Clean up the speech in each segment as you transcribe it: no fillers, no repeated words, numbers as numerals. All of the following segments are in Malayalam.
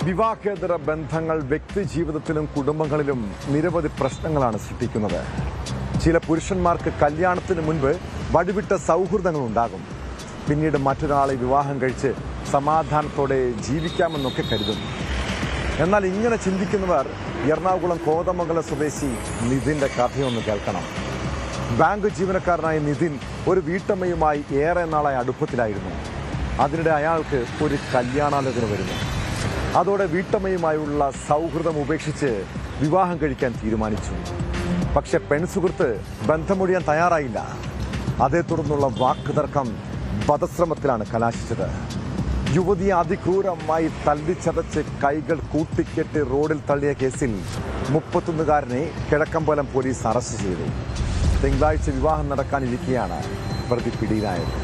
വിവാഹേതര ബന്ധങ്ങൾ വ്യക്തിജീവിതത്തിലും കുടുംബങ്ങളിലും നിരവധി പ്രശ്നങ്ങളാണ് സൃഷ്ടിക്കുന്നത്. ചില പുരുഷന്മാർക്ക് കല്യാണത്തിന് മുൻപ് വഴിവിട്ട സൗഹൃദങ്ങൾ ഉണ്ടാകും. പിന്നീട് മറ്റൊരാളെ വിവാഹം കഴിച്ച് സമാധാനത്തോടെ ജീവിക്കാമെന്നൊക്കെ കരുതുന്നു. എന്നാൽ ഇങ്ങനെ ചിന്തിക്കുന്നവർ എറണാകുളം കോതമംഗലം സ്വദേശി നിതിൻ്റെ കഥയൊന്ന് കേൾക്കണം. ബാങ്ക് ജീവനക്കാരനായ നിതിൻ ഒരു വീട്ടമ്മയുമായി ഏറെ നാളായി അടുപ്പത്തിലായിരുന്നു. അതിനിടെ അയാൾക്ക് ഒരു കല്യാണാലോചന വരുന്നു. അതോടെ വീട്ടമ്മയുമായുള്ള സൗഹൃദം ഉപേക്ഷിച്ച് വിവാഹം കഴിക്കാൻ തീരുമാനിച്ചു. പക്ഷെ പെൺസുഹൃത്ത് ബന്ധമൊഴിയാൻ തയ്യാറായില്ല. അതേ തുടർന്നുള്ള വാക്കുതർക്കം വധശ്രമത്തിലാണ് കലാശിച്ചത്. യുവതിയെ അതിക്രൂരമായി തല്ലിച്ചതച്ച് കൈകൾ കൂട്ടിക്കെട്ടി റോഡിൽ തള്ളിയ കേസിൽ 31-കാരനെ കിഴക്കമ്പലം പോലീസ് അറസ്റ്റ് ചെയ്തു. തിങ്കളാഴ്ച വിവാഹം നടക്കാനിരിക്കെയാണ് പ്രതി പിടിയിലായത്.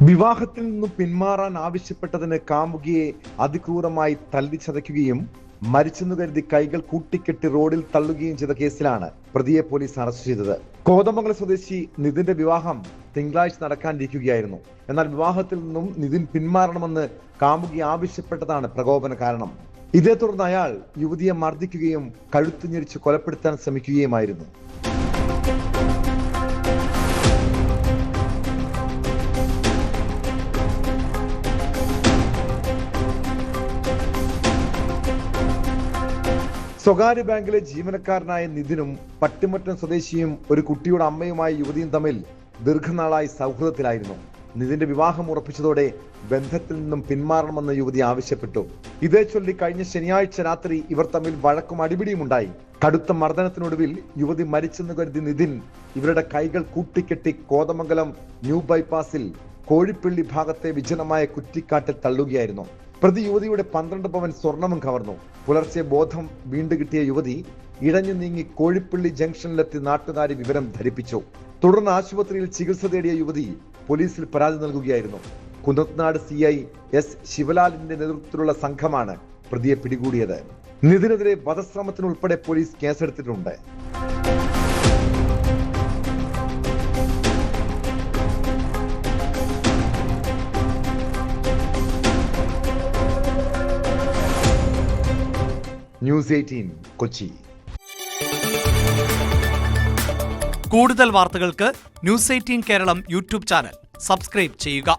വിവാഹത്തിൽ നിന്നും പിന്മാറാൻ ആവശ്യപ്പെട്ടതിന് കാമുകിയെ അതിക്രൂരമായി തല്ലിച്ചതയ്ക്കുകയും മരിച്ചെന്നു കരുതി കൈകൾ കൂട്ടിക്കെട്ടി റോഡിൽ തള്ളുകയും ചെയ്ത കേസിലാണ് പ്രതിയെ പോലീസ് അറസ്റ്റ് ചെയ്തത്. കോതമംഗലം സ്വദേശി നിതിന്റെ വിവാഹം തിങ്കളാഴ്ച നടക്കാനിരിക്കുകയായിരുന്നു. എന്നാൽ വിവാഹത്തിൽ നിന്നും നിതിൻ പിന്മാറണമെന്ന് കാമുകി ആവശ്യപ്പെട്ടതാണ് പ്രകോപന കാരണം. ഇതേ തുടർന്ന് അയാൾ യുവതിയെ മർദ്ദിക്കുകയും കഴുത്ത് ഞെരിച്ച് കൊലപ്പെടുത്താൻ ശ്രമിക്കുകയുമായിരുന്നു. സ്വകാര്യ ബാങ്കിലെ ജീവനക്കാരനായ നിതിനും പട്ടിമറ്റം സ്വദേശിയും ഒരു കുട്ടിയുടെ അമ്മയുമായ യുവതിയും തമ്മിൽ ദീർഘനാളായി സൗഹൃദത്തിലായിരുന്നു. നിതിന്റെ വിവാഹം ഉറപ്പിച്ചതോടെ ബന്ധത്തിൽ നിന്നും പിന്മാറണമെന്ന് യുവതി ആവശ്യപ്പെട്ടു. ഇതേ ചൊല്ലി കഴിഞ്ഞ ശനിയാഴ്ച രാത്രി ഇവർ തമ്മിൽ വഴക്കും അടിപിടിയും ഉണ്ടായി. കടുത്ത മർദ്ദനത്തിനൊടുവിൽ യുവതി മരിച്ചെന്ന് കരുതി നിതിൻ ഇവരുടെ കൈകൾ കൂട്ടിക്കെട്ടി കോതമംഗലം ന്യൂ ബൈപ്പാസിൽ കോഴിപ്പള്ളി ഭാഗത്തെ വിജനമായ കുറ്റിക്കാട്ടിൽ തള്ളുകയായിരുന്നു. പ്രതി യുവതിയുടെ 12 പവൻ സ്വർണവും കവർന്നു. പുലർച്ചെ ബോധം വീണ്ടു കിട്ടിയ യുവതി ഇഴഞ്ഞു നീങ്ങി കോഴിപ്പള്ളി ജംഗ്ഷനിലെത്തി നാട്ടുകാരെ വിവരം ധരിപ്പിച്ചു. തുടർന്ന് ആശുപത്രിയിൽ ചികിത്സ തേടിയ യുവതി പോലീസിൽ പരാതി നൽകുകയായിരുന്നു. കുന്നത്തനാട് CI S ശിവലാലിന്റെ നേതൃത്വത്തിലുള്ള സംഘമാണ് പ്രതിയെ പിടികൂടിയത്. നിതിനെതിരെ വധശ്രമത്തിനുൾപ്പെടെ പോലീസ് കേസെടുത്തിട്ടുണ്ട്. ന്യൂസ് 18 കൊച്ചി. കൂടുതൽ വാർത്തകൾക്ക് news 18 Keralam YouTube channel subscribe ചെയ്യുക.